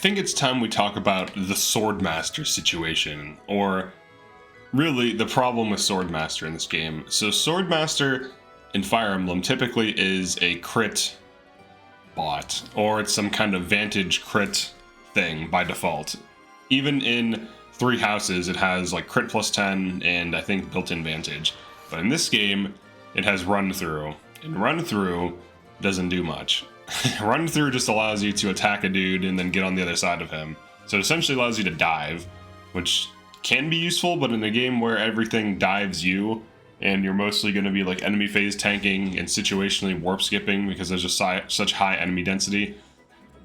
think it's time we talk about the Swordmaster situation, or really the problem with Swordmaster in this game. So Swordmaster in Fire Emblem typically is a crit bot, or it's some kind of vantage crit thing by default. Even in Three Houses, it has like crit plus 10 and I think built-in vantage. But in this game, it has run through, and run through doesn't do much. Run through just allows you to attack a dude and then get on the other side of him. So it essentially allows you to dive, which can be useful, but in a game where everything dives you, and you're mostly going to be like enemy phase tanking and situationally warp skipping because there's just such high enemy density,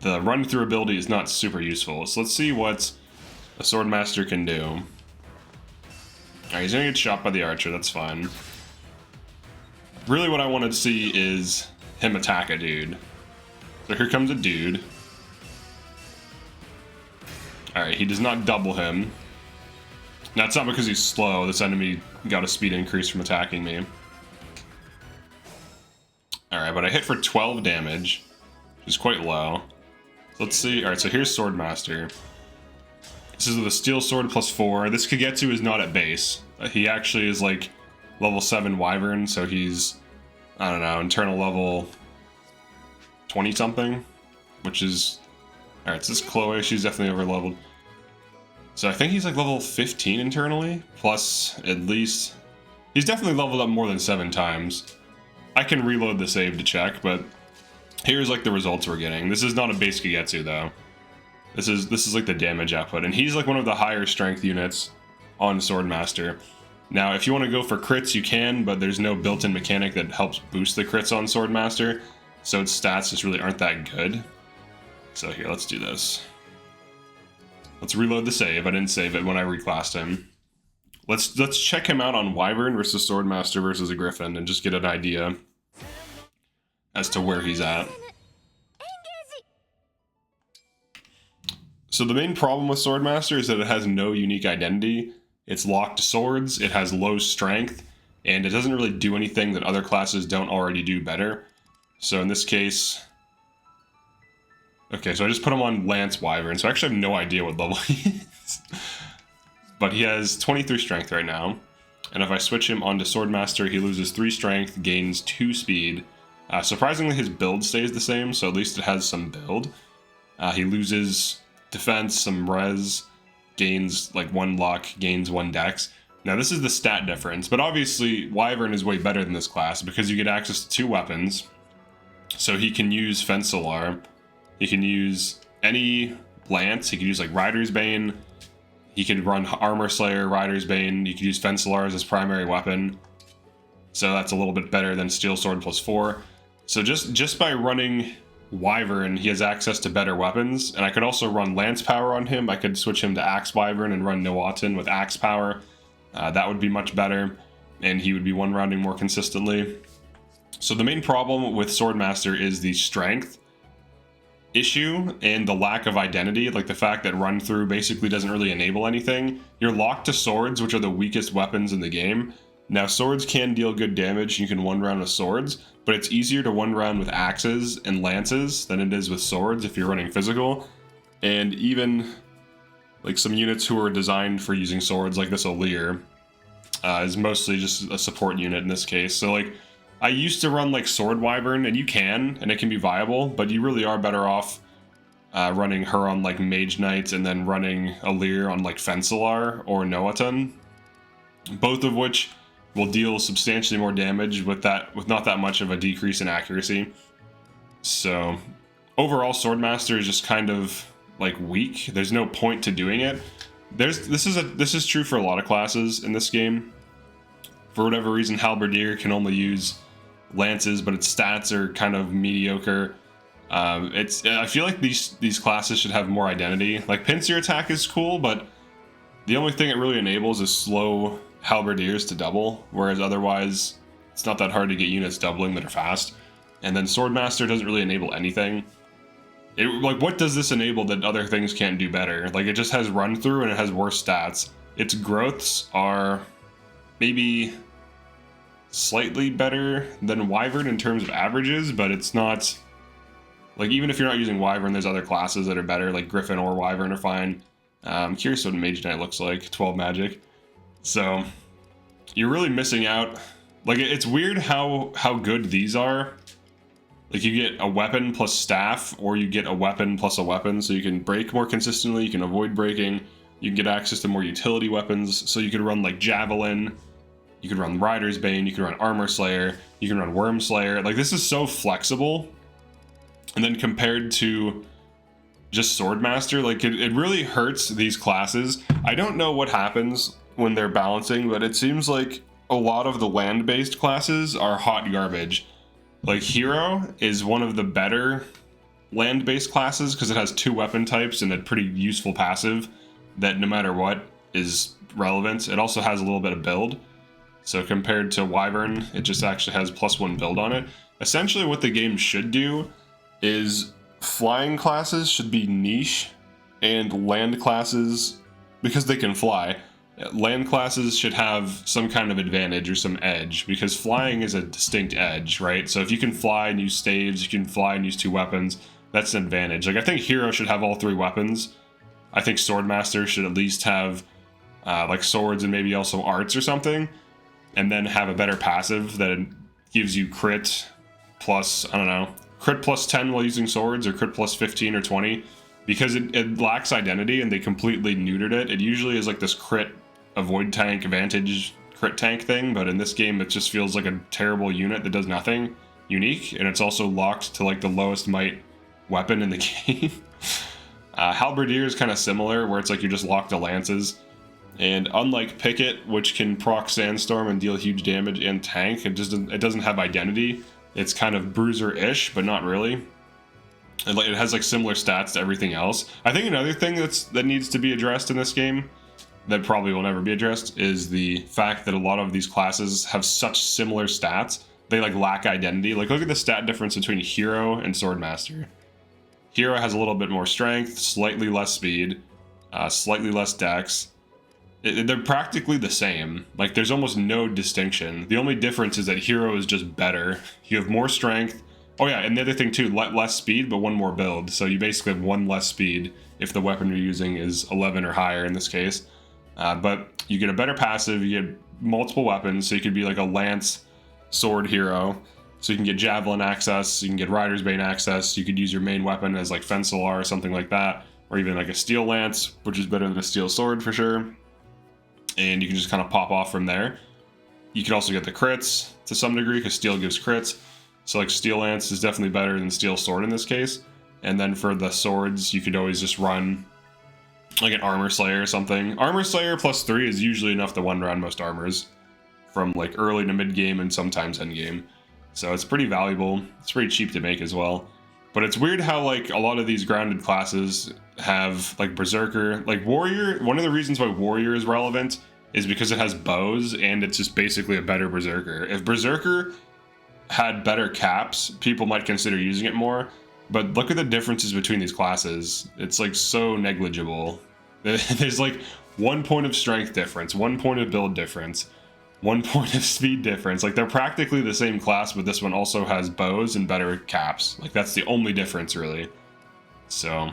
the run through ability is not super useful. So let's see what a Swordmaster can do. Alright, he's going to get shot by the archer, that's fine. Really what I want to see is him attack a dude. So here comes a dude. Alright, he does not double him. Now, it's not because he's slow. This enemy got a speed increase from attacking me. Alright, but I hit for 12 damage, which is quite low. Let's see. Alright, so here's Swordmaster. This is with a steel sword plus 4. This Kagetsu is not at base. He actually is like level 7 Wyvern, so he's, I don't know, internal level 20 something, which is, alright, so this Chloe, she's definitely over leveled. So I think he's like level 15 internally, plus at least, he's definitely leveled up more than 7 times. I can reload the save to check, but here's like the results we're getting. This is not a base Kagetsu though. This is like the damage output, and he's like one of the higher strength units on Swordmaster. Now, if you want to go for crits, you can, but there's no built-in mechanic that helps boost the crits on Swordmaster, so its stats just really aren't that good. So here, let's do this. Let's reload the save. I didn't save it when I reclassed him. Let's check him out on Wyvern versus Swordmaster versus a Griffin and just get an idea as to where he's at. So the main problem with Swordmaster is that it has no unique identity. It's locked to swords, it has low strength, and it doesn't really do anything that other classes don't already do better. So in this case... Okay, so I just put him on Lance Wyvern, so I actually have no idea what level he is. But he has 23 strength right now, and if I switch him onto Swordmaster, he loses 3 strength, gains 2 speed. Surprisingly, his build stays the same, so at least it has some build. He loses defense, some res, gains like 1 luck, gains 1 dex. Now this is the stat difference, but obviously Wyvern is way better than this class because you get access to 2 weapons. So he can use Fencelar, he can use any lance, he can use like Rider's Bane, he can run Armor Slayer, Rider's Bane, you can use Fencelar as his primary weapon. So that's a little bit better than Steel Sword plus 4. So just by running Wyvern, he has access to better weapons, and I could also run Lance Power on him. I could switch him to Axe Wyvern and run Noatin with Axe Power. That would be much better, and he would be one-rounding more consistently. So the main problem with Swordmaster is the strength issue and the lack of identity, like the fact that run through basically doesn't really enable anything. You're locked to swords, which are the weakest weapons in the game. Now, swords can deal good damage, you can one-round with swords, but it's easier to one-round with axes and lances than it is with swords if you're running physical. And even like some units who are designed for using swords, like this Alir, is mostly just a support unit in this case. So like, I used to run like Sword Wyvern, and you can, and it can be viable, but you really are better off running her on like Mage Knight and then running Alir on like Fencelar or Noatin, both of which will deal substantially more damage with not that much of a decrease in accuracy. So overall, Swordmaster is just kind of like weak. There's no point to doing it. This is true for a lot of classes in this game. For whatever reason, Halberdier can only use lances, but its stats are kind of mediocre. I feel like these classes should have more identity. Like Pincer attack is cool, but the only thing it really enables is slow Halberdiers to double, whereas otherwise it's not that hard to get units doubling that are fast. And then Swordmaster doesn't really enable anything. Like, what does this enable that other things can't do better? Like, it just has run through and it has worse stats. Its growths are maybe slightly better than Wyvern in terms of averages, but it's not Like, even if you're not using Wyvern, there's other classes that are better, like Griffin or Wyvern are fine. I'm curious what Mage Knight looks like, 12 magic. So, you're really missing out. Like, it's weird how good these are. Like, you get a weapon plus staff, or you get a weapon plus a weapon, so you can break more consistently, you can avoid breaking, you can get access to more utility weapons, so you could run, like, Javelin, you could run Rider's Bane, you can run Armor Slayer, you can run Worm Slayer. Like, this is so flexible. And then compared to just Swordmaster, like, it really hurts these classes. I don't know what happens when they're balancing, but it seems like a lot of the land-based classes are hot garbage. Like, Hero is one of the better land-based classes because it has 2 weapon types and a pretty useful passive that no matter what is relevant. It also has a little bit of build. So compared to Wyvern, it just actually has +1 build on it. Essentially what the game should do is flying classes should be niche, and land classes, because they can fly, land classes should have some kind of advantage or some edge, because flying is a distinct edge, right? So if you can fly and use staves, you can fly and use 2 weapons, that's an advantage. Like, I think Hero should have all 3 weapons. I think Swordmaster should at least have like swords and maybe also arts or something, and then have a better passive that gives you crit plus, I don't know, crit plus 10 while using swords, or crit plus 15 or 20, because it lacks identity and they completely neutered it. It usually is like this crit avoid tank advantage crit tank thing, but in this game it just feels like a terrible unit that does nothing unique, and it's also locked to like the lowest might weapon in the game. Halberdier is kind of similar, where it's like you're just locked to lances, and unlike Picket, which can proc Sandstorm and deal huge damage and tank, it doesn't have identity. It's kind of bruiser-ish, but not really. It has like similar stats to everything else. I think another thing that needs to be addressed in this game, that probably will never be addressed, is the fact that a lot of these classes have such similar stats. They like lack identity. Like, look at the stat difference between Hero and Swordmaster. Hero has a little bit more strength, slightly less speed, slightly less dex. They're practically the same. Like, there's almost no distinction. The only difference is that Hero is just better. You have more strength. Oh yeah, and the other thing too, less speed, but 1 more build. So you basically have 1 less speed if the weapon you're using is 11 or higher in this case. But you get a better passive, you get multiple weapons, so you could be like a lance sword hero. So you can get Javelin access, you can get Rider's Bane access, you could use your main weapon as like Fencelar or something like that, or even like a Steel Lance, which is better than a Steel Sword for sure. And you can just kind of pop off from there. You can also get the crits to some degree, because Steel gives crits. So like Steel Lance is definitely better than Steel Sword in this case. And then for the swords, you could always just run like an Armor Slayer or something. Armor Slayer +3 is usually enough to one-round most armors from like early to mid-game and sometimes end-game. So it's pretty valuable. It's pretty cheap to make as well. But it's weird how like a lot of these grounded classes have like Berserker, like Warrior. One of the reasons why Warrior is relevant is because it has bows, and it's just basically a better Berserker. If Berserker had better caps, people might consider using it more. But look at the differences between these classes. It's like so negligible. There's like 1 point of strength difference, 1 point of build difference, 1 point of speed difference. Like, they're practically the same class, but this one also has bows and better caps. Like, that's the only difference, really. So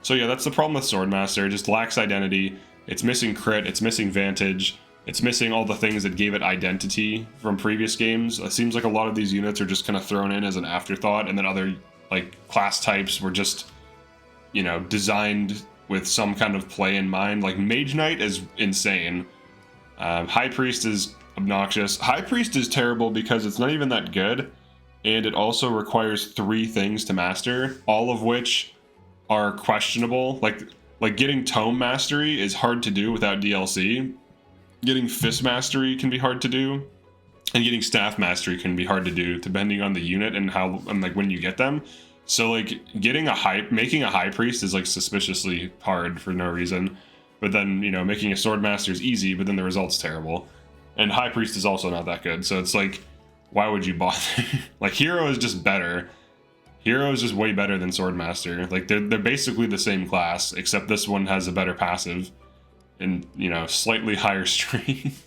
yeah, that's the problem with Swordmaster. It just lacks identity. It's missing crit, it's missing vantage, it's missing all the things that gave it identity from previous games. It seems like a lot of these units are just kind of thrown in as an afterthought, and then other like class types were just, you know, designed with some kind of play in mind. Like, Mage Knight is insane. High Priest is obnoxious. High Priest is terrible because it's not even that good, and it also requires 3 things to master, all of which are questionable. Like getting Tome Mastery is hard to do without DLC. Getting Fist Mastery can be hard to do, and getting Staff Mastery can be hard to do depending on the unit and how and like when you get them. So like making a High Priest is like suspiciously hard for no reason. But then, you know, making a Swordmaster is easy, but then the result's terrible. And High Priest is also not that good. So it's like, why would you bother? Like, Hero is just better. Hero is just way better than Swordmaster. Like, they're basically the same class, except this one has a better passive and, you know, slightly higher strength.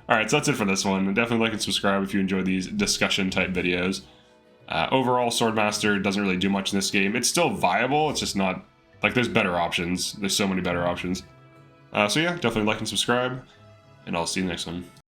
Alright, so that's it for this one. Definitely like and subscribe if you enjoy these discussion type videos. Overall, Swordmaster doesn't really do much in this game. It's still viable, it's just not, like, there's better options. There's so many better options. So yeah, definitely like and subscribe, and I'll see you next one.